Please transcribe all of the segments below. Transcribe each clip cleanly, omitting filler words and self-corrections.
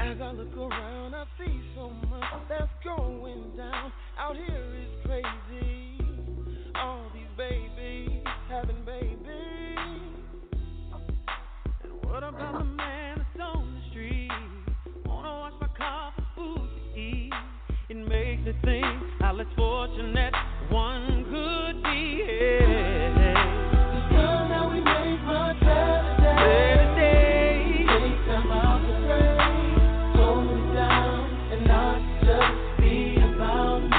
As I look around, I see so much that's going down. Out here is crazy. All these babies having babies. And what about the man that's on the street? Wanna wash my car for food to eat. It makes me think how less fortunate one could be. Yeah. The sun that we made much better day. Take time out to pray. Hold me down and not just be about me.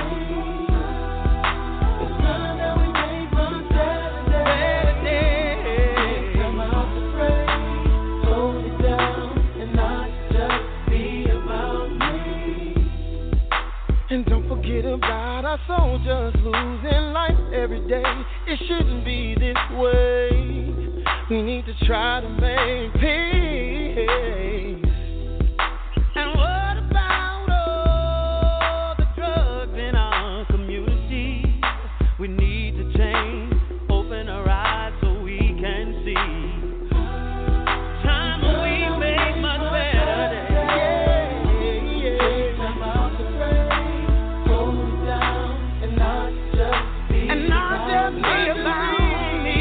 The sun that we made much better day. Take time out to pray. Hold me down and not just be about me. And don't forget about our soldiers losing life every day. It shouldn't be this way. We need to try to make peace. And what about all the drugs in our community? We need to change, open our eyes so we can see. Time we make much better days. Time out to pray, hold me down, and not just be about me.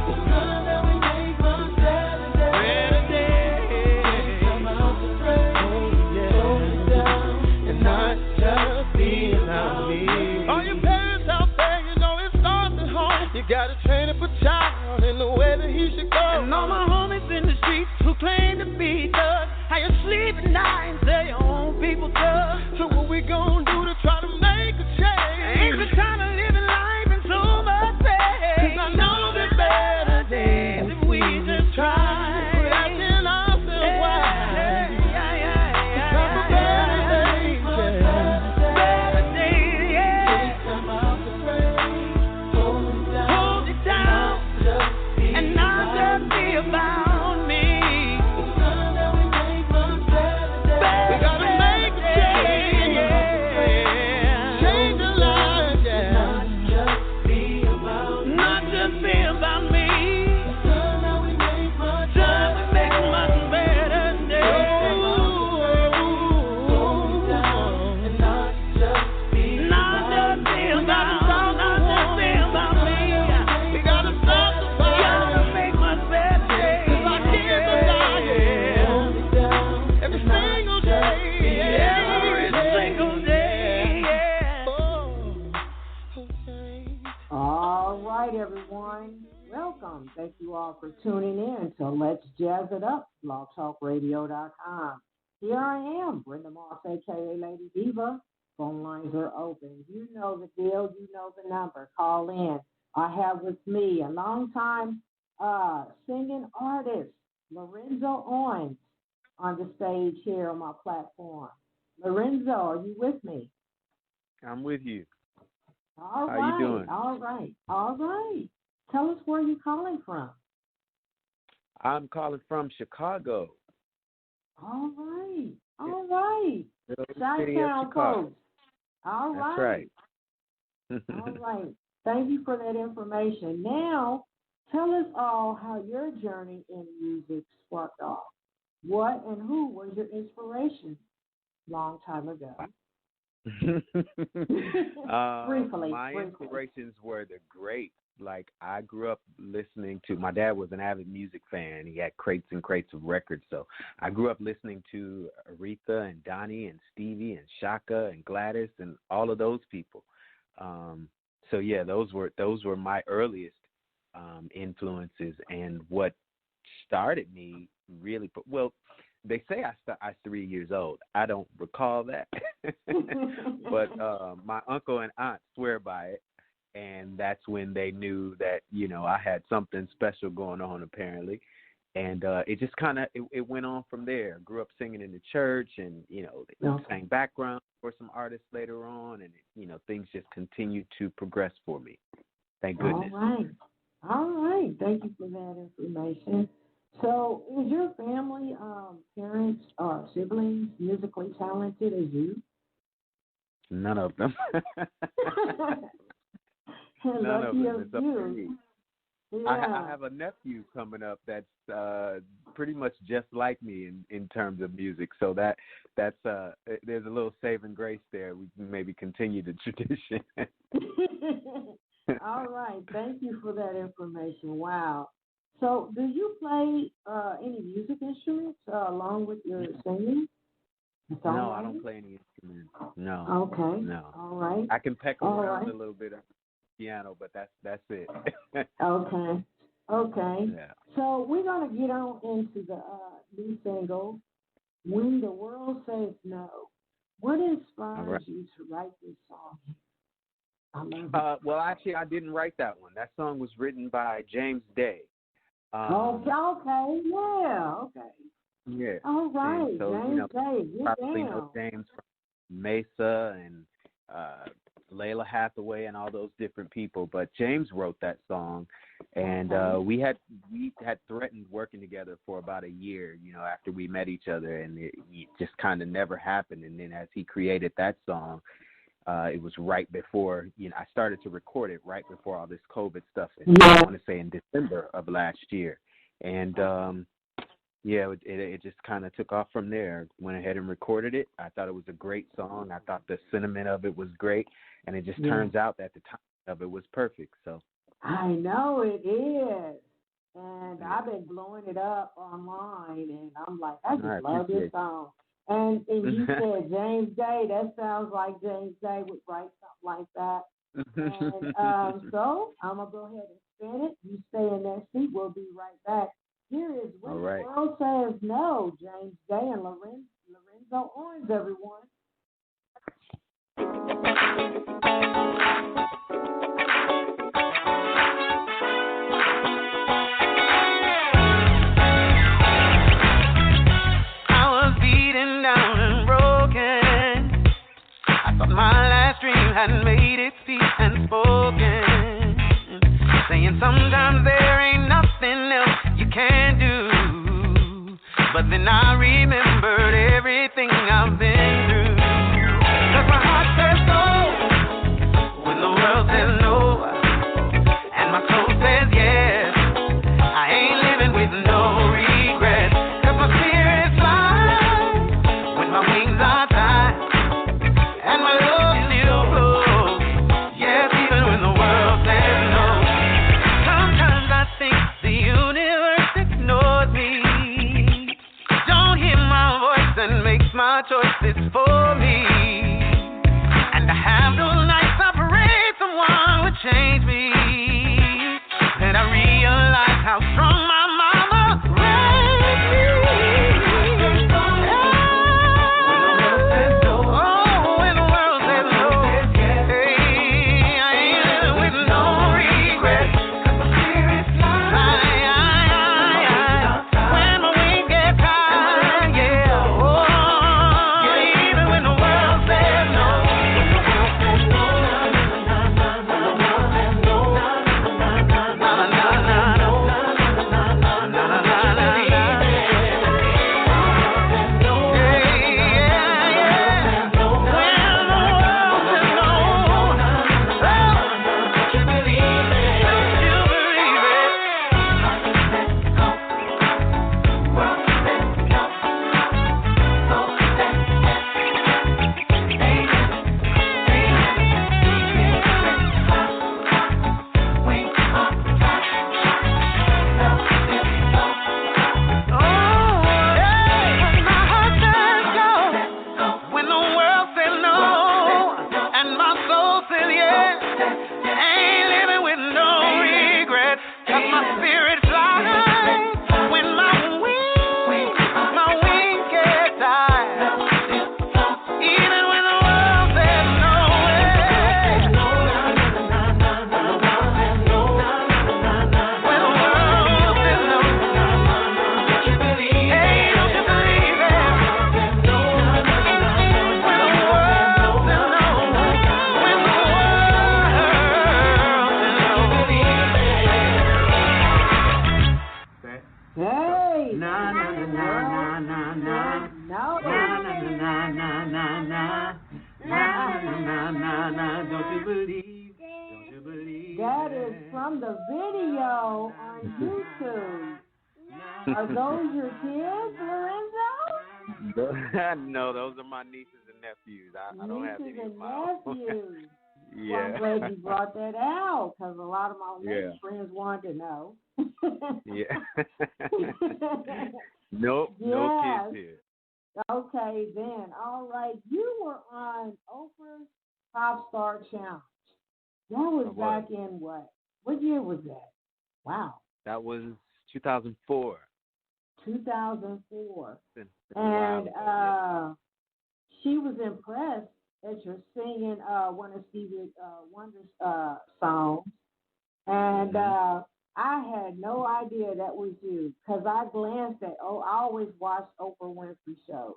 The sun that we make much better days. Time out to pray, hold me down, and not just be about me. All your parents out there, you know it starts at home. You gotta train up a child in the way that he should go. And all my homies in the streets who claim to be thugs, how you sleep at night and tell your own people thugs. So what we gonna do to try to make a change? Ain't the time of living life in so much pain. 'Cause I know that better days if we just try. Quit asking ourselves why. It's time for better days, better days, yeah. Take time out to pray, hold it down, and not just be about me. The sun that we make much better days. We gotta make a change, yeah. Change the lives, yeah. Not just be about me. Not just be about me. The sun that we make much better days. Hold me down, and not just be about me. We gotta stop me. We gotta stop the fire. Gotta make much better days. 'Cause our kids are dying. Hold me down, every single day. Every single day. Yeah. Oh, okay. All right, everyone. Welcome. Thank you all for tuning in to Let's Jazz It Up, blogtalkradio.com. Here I am, Brenda Moss, a.k.a. Lady Diva. Phone lines are open. You know the deal. You know the number. Call in. I have with me a longtime singing artist, Lorenzo Owens, on the stage here on my platform. Lorenzo, are you with me? I'm with you. All How right. you doing? All right. Tell us where you're calling from. I'm calling from Chicago. All right. Little city of Chi-town Chicago. folks. All That's right. right. All right. Thank you for that information. Now, tell us all how your journey in music sparked off. What and who was your inspiration long time ago? Briefly. My inspirations were the greats. Like, I grew up listening to, my dad was an avid music fan. He had crates and crates of records. So I grew up listening to Aretha and Donnie and Stevie and Shaka and Gladys and all of those people. So yeah, those were my earliest influences, and what started me really. Well, they say I was 3 years old. I don't recall that, but my uncle and aunt swear by it, and that's when they knew that I had something special going on apparently, and it just kind of it went on from there. Grew up singing in the church, and they sang background for some artists later on, and things just continued to progress for me. Thank goodness. All right. Thank you for that information. So, is your family, parents, or siblings musically talented as you? None of them. None of them. It's up to me. I have a nephew coming up that's pretty much just like me in terms of music. So that's there's a little saving grace there. We can maybe continue the tradition. All right. Thank you for that information. Wow. So, do you play any music instruments along with your singing? No, I don't play any instruments. No. Okay. No. All right. I can peck around a little bit on the piano, but that's it. Okay. Yeah. So we're gonna get on into the new single, "When the World Says No." What inspires you to write this song? I love it. Well, actually, I didn't write that one. That song was written by James Day. Okay. Yeah. All right, and so, James Day. Probably know James from Mesa and Layla Hathaway and all those different people, but James wrote that song, and we had threatened working together for about a year, after we met each other, and it just kind of never happened. And then as he created that song, it was right before, I started to record it right before all this COVID stuff. I want to say in December of last year, and it just kind of took off from there. Went ahead and recorded it. I thought it was a great song. I thought the sentiment of it was great, and it just turns out that the time of it was perfect. So I know it is, and I've been blowing it up online, and I'm like, I just love this song. And you said James Day. That sounds like James Day would write something like that. And so I'm gonna go ahead and spin it. You stay in that seat. We'll be right back. Here is When the World Says No, James Day and Lorenzo Owens, everyone. I was beaten down and broken. I thought my last dream had made its peace and spoken, saying sometimes there ain't nothing else you can do. But then I remembered everything I've been through. 'Cause my heart says no when the world says no, and my soul says yes. I ain't living with no regrets. 'Cause my spirit flies when my wings are tied, and my love still flows. Yes, even when the world says no. Sometimes I think the universe ignores me, don't hear my voice and makes my choices for me. And I have those nights I pray someone would change me. And I realize how strong my mama raised me. Oh, when the world says no, hey, I ain't living with no regrets. 'Cause my spirit's flying when my wings get tired, yeah. Oh, even when the world says no. That is from the video on YouTube. Are those your kids, Lorenzo? No, those are my nieces and nephews. I don't have any of my own. Nephews. Yeah. Well, I'm glad you brought that out because a lot of my lady friends wanted to know. Yeah. Nope, yes. no kids here. Okay, then. All right. You were on Oprah's Pop Star Challenge. That was back in what? What year was that? Wow. That was 2004. 2004. And she was impressed that you're singing one of Stevie Wonders songs. And I had no idea that was you because I glanced at, I always watched Oprah Winfrey shows.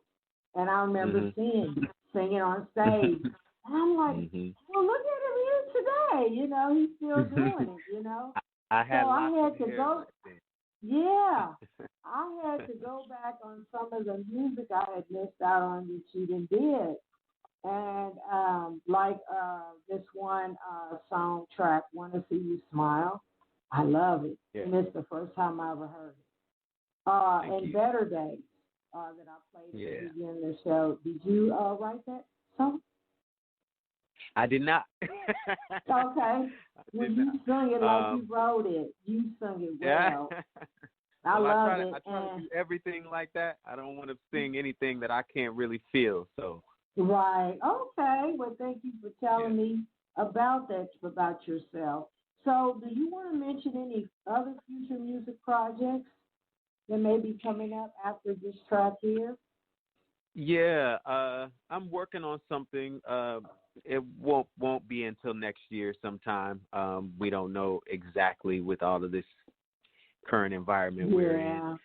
And I remember seeing you singing on stage. And I'm like, well, look at him here today. You know, he's still doing it, you know. I had to go. Yeah, I had to go back on some of the music I had missed out on that you did. And like this one song track, "Wanna See You Smile." I love it. Yeah. And it's the first time I ever heard it. And Better Days that I played at the beginning of the show. Did you write that song? I did not. Okay. Well, you sung it like you wrote it. You sung it well. I love it. I try to do everything like that. I don't want to sing anything that I can't really feel. So. Right. Okay. Well, thank you for telling me about that, about yourself. So, do you want to mention any other future music projects that may be coming up after this track here? Yeah, I'm working on something. It won't be until next year sometime. We don't know exactly with all of this current environment we're in.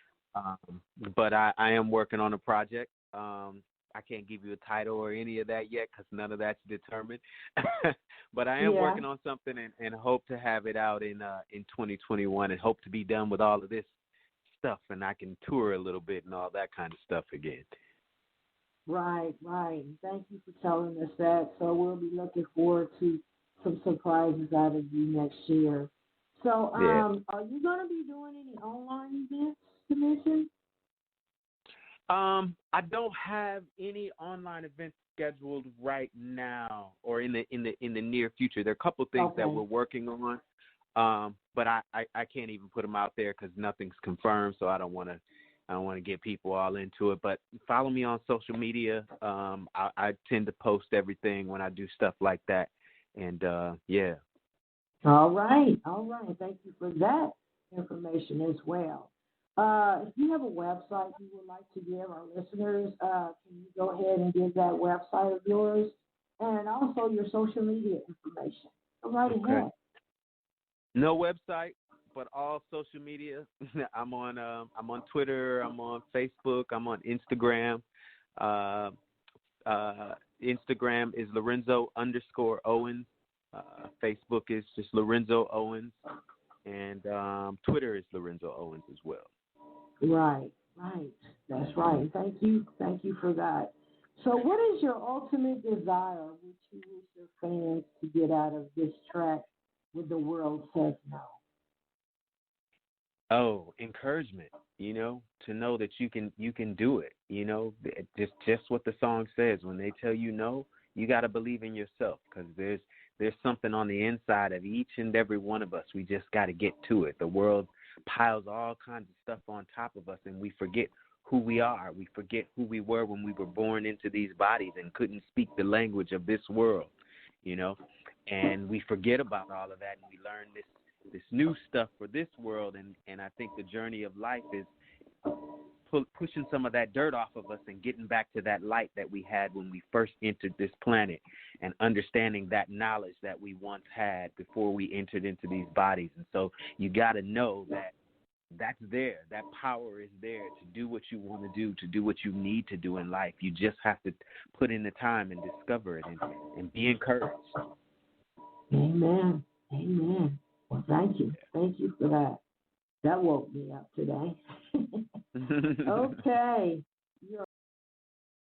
But I am working on a project. I can't give you a title or any of that yet because none of that's determined. But I am working on something and hope to have it out in 2021 and hope to be done with all of this stuff and I can tour a little bit and all that kind of stuff again. Right. Thank you for telling us that. So we'll be looking forward to some surprises out of you next year. So are you going to be doing any online events to mention? I don't have any online events scheduled right now or in the near future. There are a couple things that we're working on, but I can't even put them out there because nothing's confirmed. So I don't want to get people all into it. But follow me on social media. I tend to post everything when I do stuff like that, and yeah. All right. Thank you for that information as well. If you have a website you would like to give our listeners, can you go ahead and give that website of yours and also your social media information? Go right ahead. No website, but all social media. I'm on Twitter. I'm on Facebook. I'm on Instagram. Instagram is Lorenzo_Owens. Facebook is just Lorenzo Owens, and Twitter is Lorenzo Owens as well. Right. That's right. Thank you for that. So what is your ultimate desire, which you wish your fans to get out of this track with The World Says No? Oh, encouragement, to know that you can do it, just what the song says. When they tell you no, you got to believe in yourself because there's something on the inside of each and every one of us. We just got to get to it. The world piles all kinds of stuff on top of us, and we forget who we are. We forget who we were when we were born into these bodies and couldn't speak the language of this world, and we forget about all of that, and we learn this new stuff for this world, and I think the journey of life is pushing some of that dirt off of us and getting back to that light that we had when we first entered this planet and understanding that knowledge that we once had before we entered into these bodies. And so you got to know that that's there. That power is there to do what you want to do what you need to do in life. You just have to put in the time and discover it and be encouraged. Amen. Well, thank you. Thank you for that. That woke me up today. Okay.